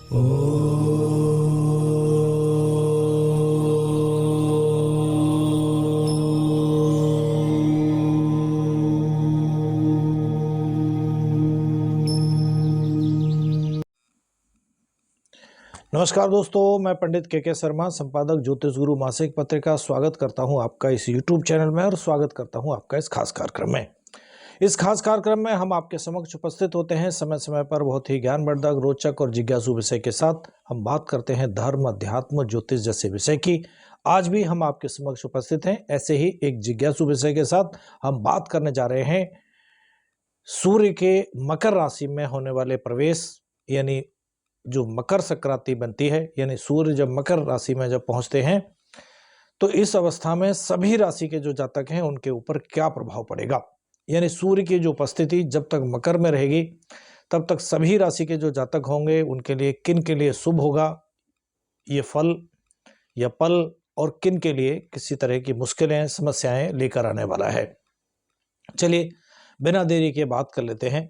नमस्कार दोस्तों, मैं पंडित के शर्मा, संपादक ज्योतिष गुरु मासिक पत्रिका स्वागत करता हूं आपका इस YouTube चैनल में और स्वागत करता हूं आपका इस खास कार्यक्रम में। इस खास कार्यक्रम में हम आपके समक्ष उपस्थित होते हैं समय समय पर बहुत ही ज्ञानवर्धक, रोचक और जिज्ञासु विषय के साथ हम बात करते हैं धर्म, अध्यात्म, ज्योतिष जैसे विषय की। आज भी हम आपके समक्ष उपस्थित हैं ऐसे ही एक जिज्ञासु विषय के साथ। हम बात करने जा रहे हैं सूर्य के मकर राशि में होने वाले प्रवेश, यानी जो मकर संक्रांति बनती है, यानी सूर्य जब मकर राशि में जब पहुंचते हैं तो इस अवस्था में सभी राशि के जो जातक हैं उनके ऊपर क्या प्रभाव पड़ेगा। यानी सूर्य की जो उपस्थिति जब तक मकर में रहेगी तब तक सभी राशि के जो जातक होंगे उनके लिए किन के लिए शुभ होगा ये फल या पल, और किन के लिए किसी तरह की मुश्किलें, समस्याएं लेकर आने वाला है। चलिए बिना देरी के बात कर लेते हैं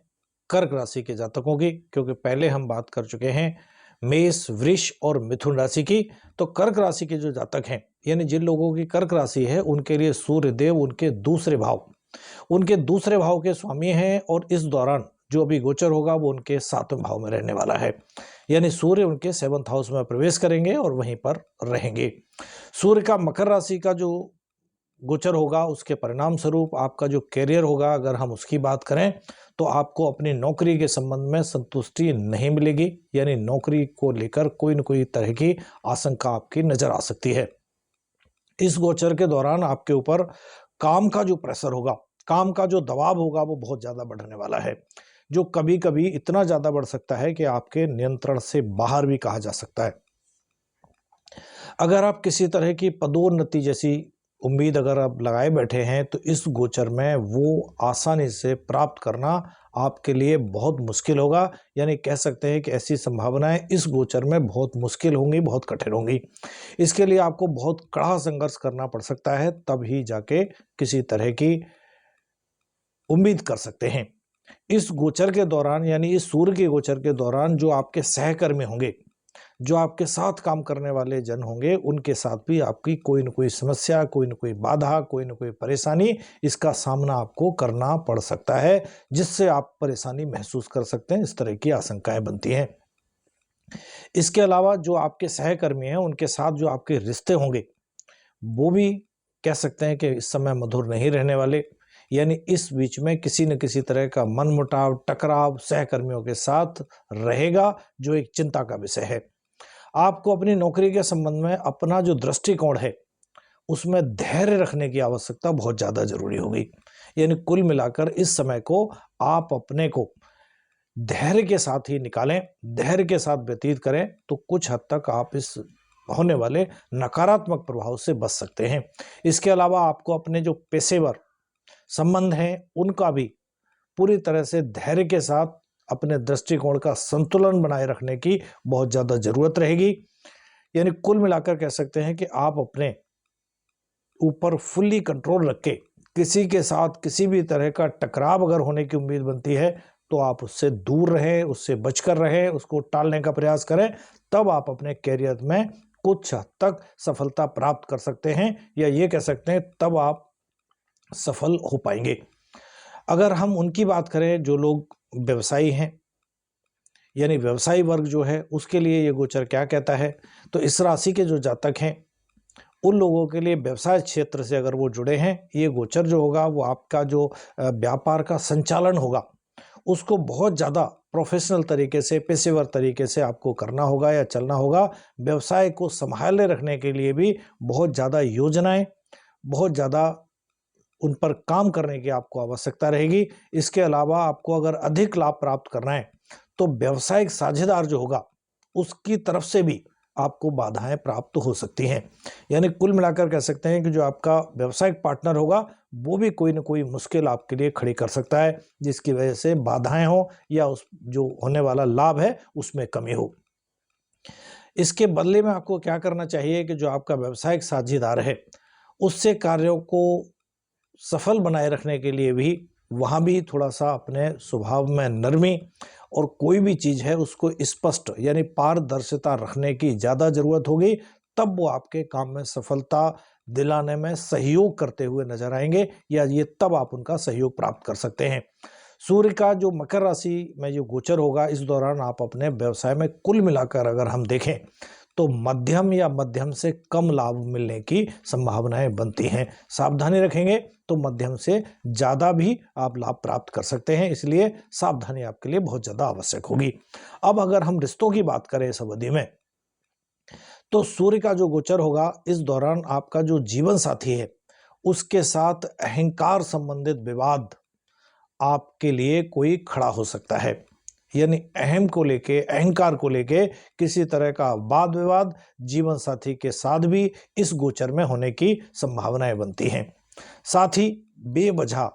कर्क राशि के जातकों की, क्योंकि पहले हम बात कर चुके हैं मेष, वृष और मिथुन राशि की। तो कर्क राशि के जो जातक हैं, यानी जिन लोगों की कर्क राशि है, उनके लिए सूर्य देव उनके दूसरे भाव के स्वामी हैं और इस दौरान जो अभी गोचर होगा वो उनके 7वें भाव में रहने वाला है। यानी सूर्य उनके 7th हाउस में प्रवेश करेंगे और वहीं पर रहेंगे। सूर्य का मकर राशि का जो गोचर होगा उसके परिणाम स्वरूप आपका जो कैरियर होगा, अगर हम उसकी बात करें तो आपको अपनी नौकरी के संबंध में संतुष्टि नहीं मिलेगी। यानी नौकरी को लेकर कोई न कोई तरह की आशंका आपकी नजर आ सकती है। इस गोचर के दौरान आपके ऊपर काम का जो प्रेशर होगा, काम का जो दबाव होगा वो बहुत ज्यादा बढ़ने वाला है, जो कभी कभी इतना ज्यादा बढ़ सकता है कि आपके नियंत्रण से बाहर भी कहा जा सकता है। अगर आप किसी तरह की पदोन्नति जैसी उम्मीद अगर आप लगाए बैठे हैं तो इस गोचर में वो आसानी से प्राप्त करना आपके लिए बहुत मुश्किल होगा। यानी कह सकते हैं कि ऐसी संभावनाएं इस गोचर में बहुत मुश्किल होंगी, बहुत कठिन होंगी। इसके लिए आपको बहुत कड़ा संघर्ष करना पड़ सकता है, तब ही जाके किसी तरह की उम्मीद कर सकते हैं। इस गोचर के दौरान, यानी इस सूर्य के गोचर के दौरान जो आपके सहकर्मी होंगे, जो आपके साथ काम करने वाले जन होंगे, उनके साथ भी आपकी कोई न कोई समस्या, कोई न कोई बाधा, कोई न कोई परेशानी, इसका सामना आपको करना पड़ सकता है, जिससे आप परेशानी महसूस कर सकते हैं। इस तरह की आशंकाएं बनती हैं। इसके अलावा जो आपके सहकर्मी हैं उनके साथ जो आपके रिश्ते होंगे वो भी कह सकते हैं कि इस समय मधुर नहीं रहने वाले। यानी इस बीच में किसी न किसी तरह का मनमुटाव, टकराव सहकर्मियों के साथ रहेगा, जो एक चिंता का विषय है। आपको अपनी नौकरी के संबंध में अपना जो दृष्टिकोण है उसमें धैर्य रखने की आवश्यकता बहुत ज्यादा जरूरी होगी। यानी कुल मिलाकर इस समय को आप अपने को धैर्य के साथ ही निकालें, धैर्य के साथ व्यतीत करें, तो कुछ हद तक आप इस होने वाले नकारात्मक प्रभाव से बच सकते हैं। इसके अलावा आपको अपने जो पेशेवर संबंध हैं उनका भी पूरी तरह से धैर्य के साथ अपने दृष्टिकोण का संतुलन बनाए रखने की बहुत ज्यादा जरूरत रहेगी। यानी कुल मिलाकर कह सकते हैं कि आप अपने ऊपर फुल्ली कंट्रोल रख के किसी के साथ किसी भी तरह का टकराव अगर होने की उम्मीद बनती है तो आप उससे दूर रहें, उससे बचकर रहें, उसको टालने का प्रयास करें। तब आप अपने कैरियर में कुछ हद तक सफलता प्राप्त कर सकते हैं, या ये कह सकते हैं तब आप सफल हो पाएंगे। अगर हम उनकी बात करें जो लोग व्यवसायी हैं, यानी व्यवसायी वर्ग जो है, उसके लिए ये गोचर क्या कहता है, तो इस राशि के जो जातक हैं उन लोगों के लिए व्यवसाय क्षेत्र से अगर वो जुड़े हैं, ये गोचर जो होगा वो आपका जो व्यापार का संचालन होगा उसको बहुत ज़्यादा प्रोफेशनल तरीके से, पेशेवर तरीके से आपको करना होगा या चलना होगा। व्यवसाय को संभाले रखने के लिए भी बहुत ज़्यादा योजनाएं, बहुत ज़्यादा उन पर काम करने की आपको आवश्यकता रहेगी। इसके अलावा आपको अगर अधिक लाभ प्राप्त करना है तो व्यावसायिक साझेदार जो होगा उसकी तरफ से भी आपको बाधाएं प्राप्त हो सकती हैं। यानी कुल मिलाकर कह सकते हैं कि जो आपका व्यावसायिक पार्टनर होगा वो भी कोई ना कोई मुश्किल आपके लिए खड़ी कर सकता है, जिसकी वजह से बाधाएं हो या उस जो होने वाला लाभ है उसमें कमी हो। इसके बदले में आपको क्या करना चाहिए कि जो आपका व्यावसायिक साझेदार है उससे कार्यों को सफल बनाए रखने के लिए भी वहाँ भी थोड़ा सा अपने स्वभाव में नरमी और कोई भी चीज़ है उसको स्पष्ट यानी पारदर्शिता रखने की ज़्यादा ज़रूरत होगी, तब वो आपके काम में सफलता दिलाने में सहयोग करते हुए नजर आएंगे, या ये तब आप उनका सहयोग प्राप्त कर सकते हैं। सूर्य का जो मकर राशि में जो गोचर होगा, इस दौरान आप अपने व्यवसाय में कुल मिलाकर अगर हम देखें तो मध्यम या मध्यम से कम लाभ मिलने की संभावनाएं बनती हैं। सावधानी रखेंगे तो मध्यम से ज़्यादा भी आप लाभ प्राप्त कर सकते हैं, इसलिए सावधानी आपके लिए बहुत ज़्यादा आवश्यक होगी। अब अगर हम रिश्तों की बात करें इस अवधि में, तो सूर्य का जो गोचर होगा, इस दौरान आपका जो जीवन साथी है उसके साथ अहंकार संबंधित विवाद आपके लिए कोई खड़ा हो सकता है, यानी अहंकार को लेके किसी तरह का वाद विवाद जीवन साथी के साथ भी इस गोचर में होने की संभावनाएं बनती हैं। साथ ही बेवजह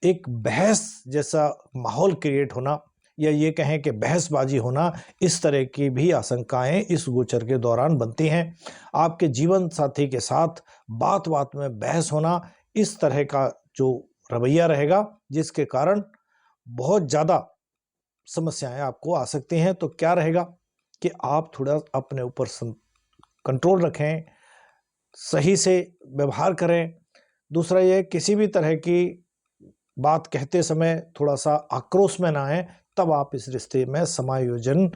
एक बहस जैसा माहौल क्रिएट होना, या ये कहें कि बहसबाजी होना, इस तरह की भी आशंकाएं इस गोचर के दौरान बनती हैं। आपके जीवन साथी के साथ बात बात में बहस होना, इस तरह का जो रवैया रहेगा, जिसके कारण बहुत ज़्यादा समस्याएं आपको आ सकती हैं। तो क्या रहेगा कि आप थोड़ा अपने ऊपर कंट्रोल रखें, सही से व्यवहार करें। दूसरा ये, किसी भी तरह की बात कहते समय थोड़ा सा आक्रोश में ना आए, तब आप इस रिश्ते में समायोजन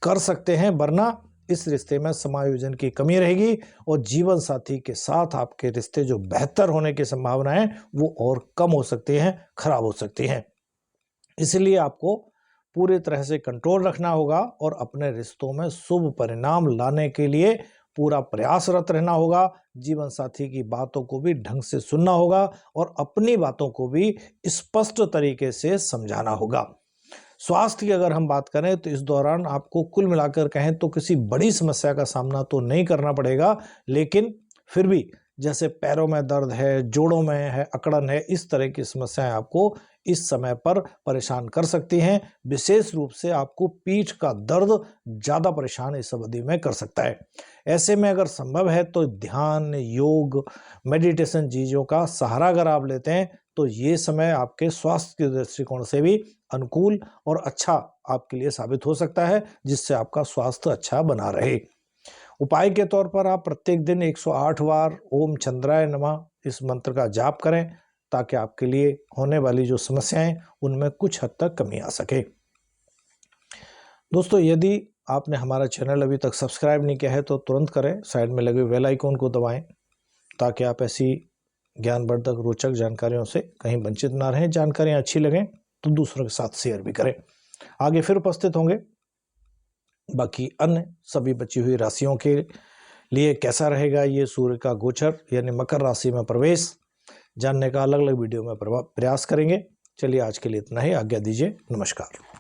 कर सकते हैं, वरना इस रिश्ते में समायोजन की कमी रहेगी और जीवन साथी के साथ आपके रिश्ते जो बेहतर होने की संभावनाएं वो और कम हो सकती हैं, खराब हो सकती हैं। इसलिए आपको पूरी तरह से कंट्रोल रखना होगा और अपने रिश्तों में शुभ परिणाम लाने के लिए पूरा प्रयासरत रहना होगा। जीवन साथी की बातों को भी ढंग से सुनना होगा और अपनी बातों को भी स्पष्ट तरीके से समझाना होगा। स्वास्थ्य की अगर हम बात करें तो इस दौरान आपको कुल मिलाकर कहें तो किसी बड़ी समस्या का सामना तो नहीं करना पड़ेगा, लेकिन फिर भी जैसे पैरों में दर्द है, जोड़ों में है अकड़न है, इस तरह की समस्याएं आपको इस समय पर परेशान कर सकती हैं। विशेष रूप से आपको पीठ का दर्द ज़्यादा परेशान इस अवधि में कर सकता है। ऐसे में अगर संभव है तो ध्यान, योग, मेडिटेशन चीज़ों का सहारा अगर आप लेते हैं तो ये समय आपके स्वास्थ्य के दृष्टिकोण से भी अनुकूल और अच्छा आपके लिए साबित हो सकता है, जिससे आपका स्वास्थ्य अच्छा बना रहे। उपाय के तौर पर आप प्रत्येक दिन 108 बार ओम चंद्राय नमः इस मंत्र का जाप करें, ताकि आपके लिए होने वाली जो समस्याएं उनमें कुछ हद तक कमी आ सके। दोस्तों, यदि आपने हमारा चैनल अभी तक सब्सक्राइब नहीं किया है तो तुरंत करें, साइड में लगे बेल आइकन को दबाएं, ताकि आप ऐसी ज्ञानवर्धक रोचक जानकारियों से कहीं वंचित ना रहें। जानकारियां अच्छी लगें तो दूसरों के साथ शेयर भी करें। आगे फिर उपस्थित होंगे बाकी अन्य सभी बची हुई राशियों के लिए कैसा रहेगा ये सूर्य का गोचर यानी मकर राशि में प्रवेश, जानने का अलग अलग वीडियो में प्रयास करेंगे। चलिए आज के लिए इतना ही, आज्ञा दीजिए, नमस्कार।